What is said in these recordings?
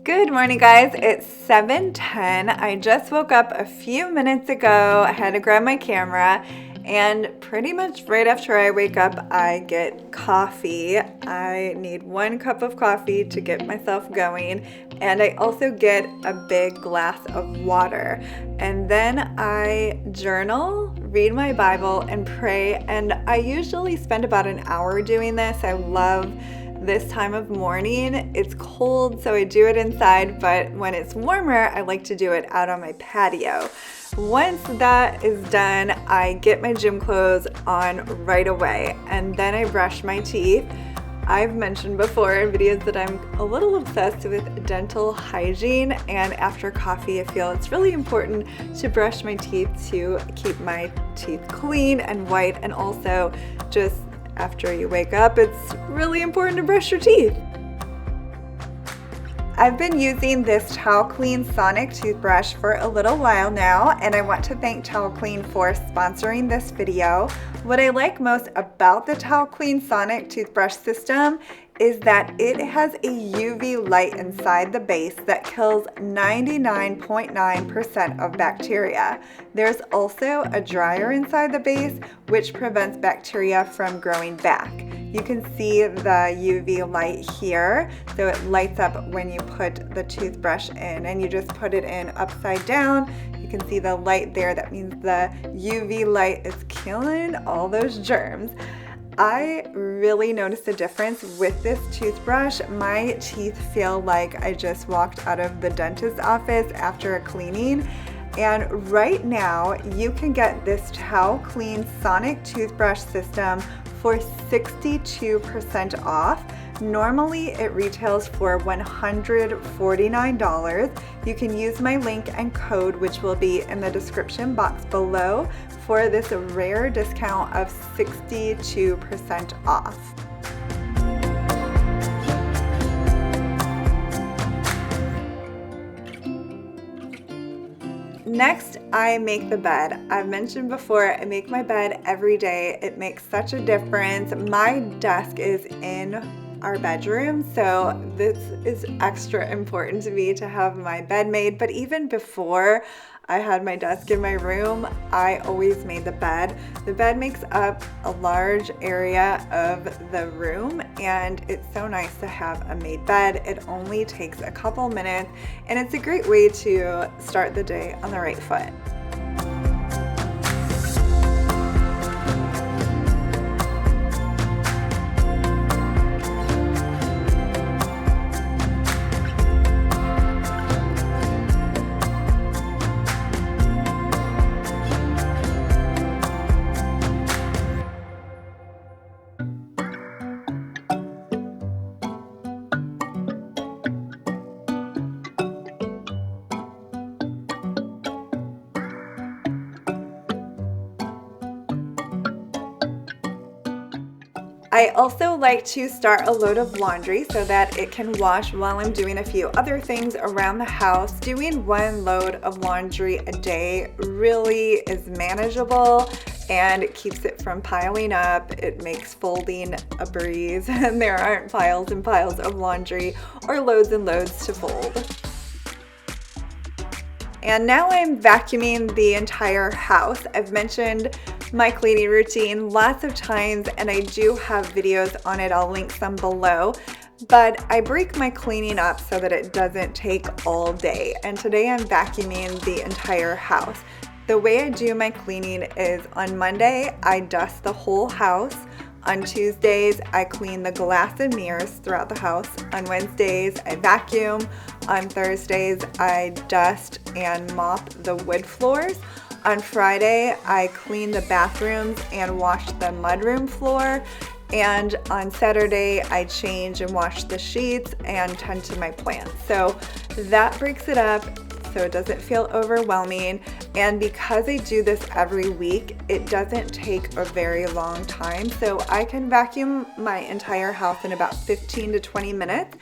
Good morning, guys. It's 7:10. I just woke up a few minutes ago. I had to grab my camera, and pretty much right after I wake up, I get coffee. I need 1 cup of coffee to get myself going, and I also get a big glass of water. And then I journal, read my Bible, and pray, and I usually spend about an hour doing this. I love this time of morning. It's cold, so I do it inside, but when it's warmer, I like to do it out on my patio. Once that is done, I get my gym clothes on right away, and then I brush my teeth. I've mentioned before in videos that I'm a little obsessed with dental hygiene, and after coffee, I feel it's really important to brush my teeth to keep my teeth clean and white, and also just after you wake up, it's really important to brush your teeth. I've been using this Towel Clean Sonic toothbrush for a little while now, and I want to thank Towel Clean for sponsoring this video. What I like most about the Towel Clean Sonic toothbrush system is that it has a UV light inside the base that kills 99.9% of bacteria. There's also a dryer inside the base, which prevents bacteria from growing back. You can see the UV light here, so it lights up when you put the toothbrush in, and you just put it in upside down. You can see the light there. That means the UV light is killing all those germs. I really noticed a difference with this toothbrush. My teeth feel like I just walked out of the dentist's office after a cleaning. And right now, you can get this Towel Clean Sonic toothbrush system for 62% off. Normally it retails for $149. You can use my link and code, which will be in the description box below, for this rare discount of 62% off. Next, I make the bed. I've mentioned before, I make my bed every day. It makes such a difference. My desk is in our bedroom, so this is extra important to me to have my bed made. But even before I had my desk in my room, I always made the bed. The bed makes up a large area of the room, and it's so nice to have a made bed. It only takes a couple minutes, and it's a great way to start the day on the right foot. I also like to start a load of laundry so that it can wash while I'm doing a few other things around the house. Doing 1 load of laundry a day really is manageable, and it keeps it from piling up. It makes folding a breeze, and there aren't piles and piles of laundry or loads and loads to fold. And now I'm vacuuming the entire house. I've mentioned my cleaning routine lots of times, and I do have videos on it. I'll link some below. But I break my cleaning up so that it doesn't take all day. And today I'm vacuuming the entire house. The way I do my cleaning is on Monday, I dust the whole house. On Tuesdays, I clean the glass and mirrors throughout the house. On Wednesdays, I vacuum. On Thursdays, I dust and mop the wood floors. On Friday, I clean the bathrooms and wash the mudroom floor. And on Saturday, I change and wash the sheets and tend to my plants. So that breaks it up so it doesn't feel overwhelming. And because I do this every week, it doesn't take a very long time. So I can vacuum my entire house in about 15 to 20 minutes.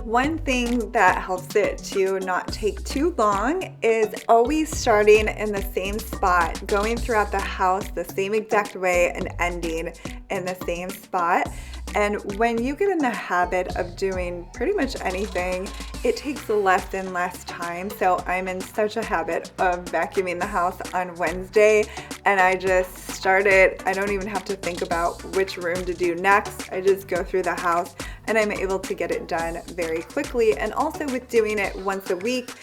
One thing that helps it to not take too long is always starting in the same spot, going throughout the house the same exact way and ending in the same spot. And when you get in the habit of doing pretty much anything, it takes less and less time. So I'm in such a habit of vacuuming the house on Wednesday, and I just start it. I don't even have to think about which room to do next. I just go through the house and I'm able to get it done very quickly. And also with doing it once a week,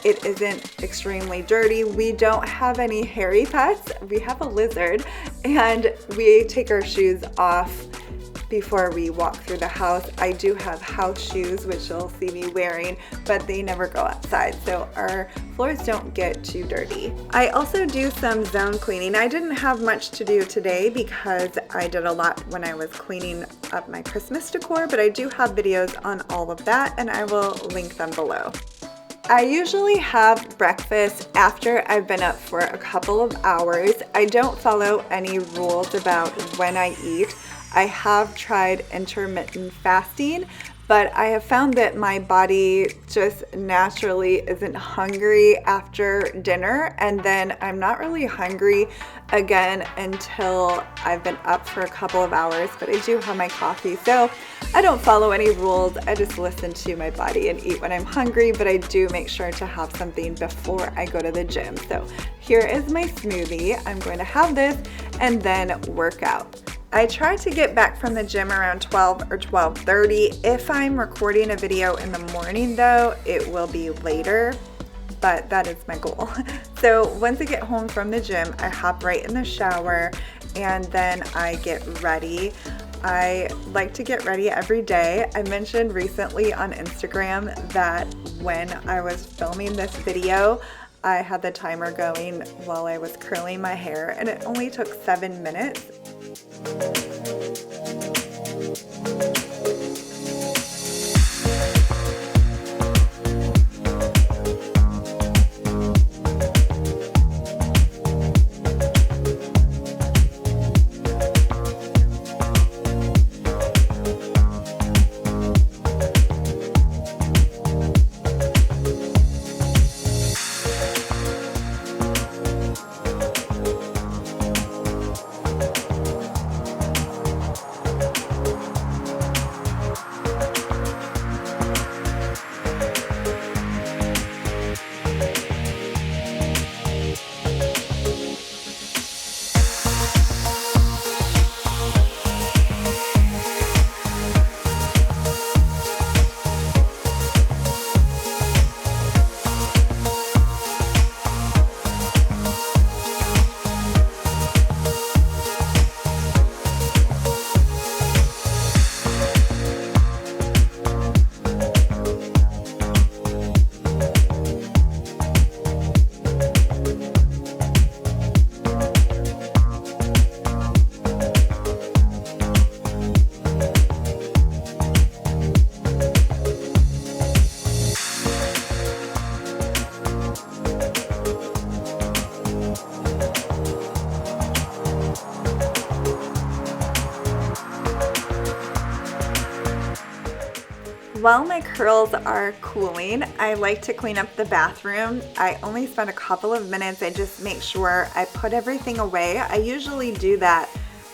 it isn't extremely dirty. We don't have any hairy pets. We have a lizard, and we take our shoes off before we walk through the house. I do have house shoes, which you'll see me wearing, but they never go outside, so our floors don't get too dirty. I also do some zone cleaning. I didn't have much to do today because I did a lot when I was cleaning up my Christmas decor, but I do have videos on all of that, and I will link them below. I usually have breakfast after I've been up for a couple of hours. I don't follow any rules about when I eat. I have tried intermittent fasting, but I have found that my body just naturally isn't hungry after dinner, and then I'm not really hungry again until I've been up for a couple of hours, but I do have my coffee, so I don't follow any rules. I just listen to my body and eat when I'm hungry, but I do make sure to have something before I go to the gym. So here is my smoothie. I'm going to have this and then work out. I try to get back from the gym around 12 or 12:30. If I'm recording a video in the morning though, it will be later, but that is my goal. So once I get home from the gym, I hop right in the shower and then I get ready. I like to get ready every day. I mentioned recently on Instagram that when I was filming this video, I had the timer going while I was curling my hair, and it only took 7 minutes. While my curls are cooling, I like to clean up the bathroom. I only spend a couple of minutes. I just make sure I put everything away. I usually do that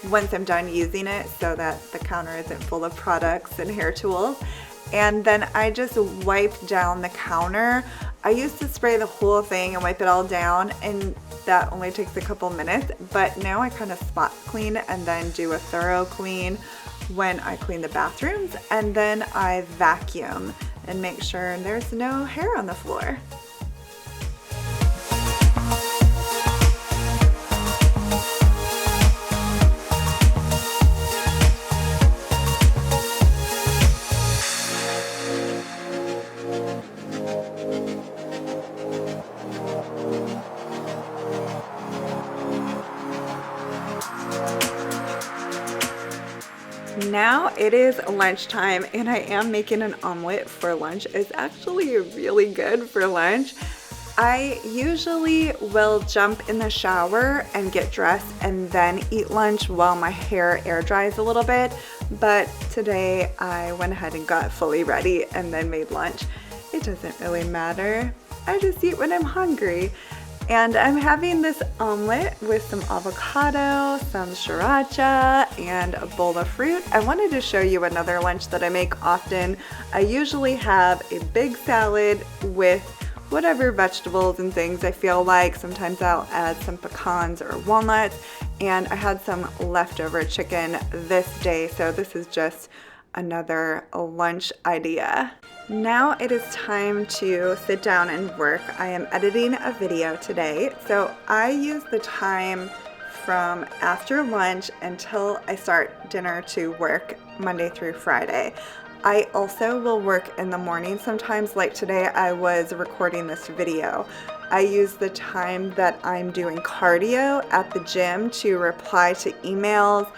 once I'm done using it so that the counter isn't full of products and hair tools. And then I just wipe down the counter. I used to spray the whole thing and wipe it all down, and that only takes a couple minutes, but now I kind of spot clean and then do a thorough clean when I clean the bathrooms, and then I vacuum and make sure there's no hair on the floor. Now it is lunchtime and I am making an omelet for lunch. It's actually really good for lunch. I usually will jump in the shower and get dressed and then eat lunch while my hair air dries a little bit, but today I went ahead and got fully ready and then made lunch. It doesn't really matter. I just eat when I'm hungry. And I'm having this omelet with some avocado, some sriracha, and a bowl of fruit. I wanted to show you another lunch that I make often. I usually have a big salad with whatever vegetables and things I feel like. Sometimes I'll add some pecans or walnuts, and I had some leftover chicken this day, so this is just another lunch idea. Now it is time to sit down and work. I am editing a video today, so I use the time from after lunch until I start dinner to work Monday through Friday. I also will work in the morning sometimes, like today I was recording this video. I use the time that I'm doing cardio at the gym to reply to emails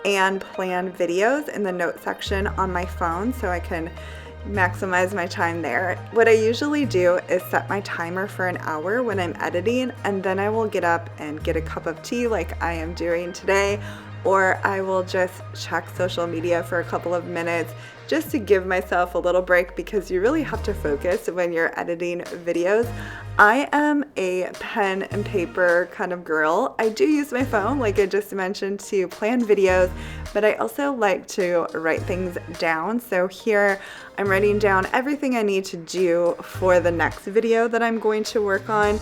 and plan videos in the note section on my phone so I can maximize my time there. What I usually do is set my timer for an hour when I'm editing, and then I will get up and get a cup of tea like I am doing today, or I will just check social media for a couple of minutes just to give myself a little break, because you really have to focus when you're editing videos. I am a pen and paper kind of girl. I do use my phone, like I just mentioned, to plan videos, but I also like to write things down. So here I'm writing down everything I need to do for the next video that I'm going to work on,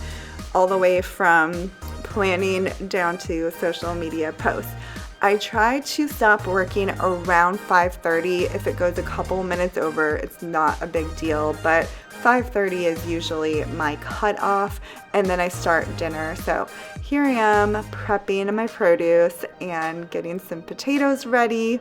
all the way from planning down to social media posts. I try to stop working around 5:30. If it goes a couple minutes over, it's not a big deal, but 5:30 is usually my cutoff, and then I start dinner. So here I am prepping my produce and getting some potatoes ready.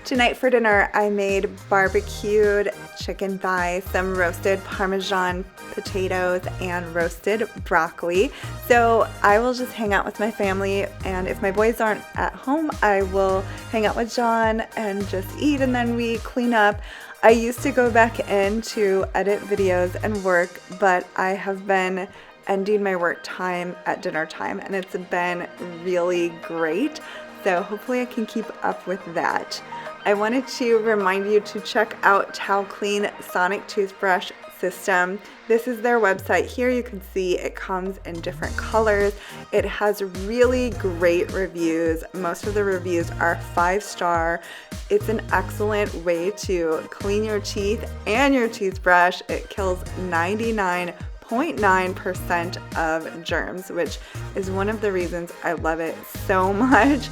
Tonight for dinner, I made barbecued chicken thighs, some roasted Parmesan potatoes, and roasted broccoli. So I will just hang out with my family, and if my boys aren't at home, I will hang out with John and just eat, and then we clean up. I used to go back in to edit videos and work, but I have been ending my work time at dinner time, and it's been really great. So hopefully I can keep up with that. I wanted to remind you to check out Towel Clean Sonic Toothbrush System. This is their website. Here you can see it comes in different colors. It has really great reviews. Most of the reviews are 5-star. It's an excellent way to clean your teeth and your toothbrush. It kills 99.9% of germs, which is one of the reasons I love it so much.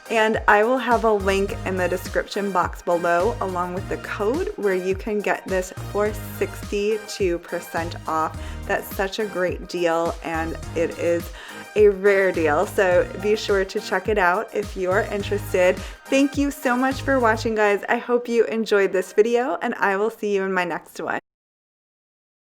And I will have a link in the description box below along with the code where you can get this for 62% off. That's such a great deal, and it is a rare deal, so be sure to check it out if you're interested. Thank you so much for watching, guys. I hope you enjoyed this video, and I will see you in my next one.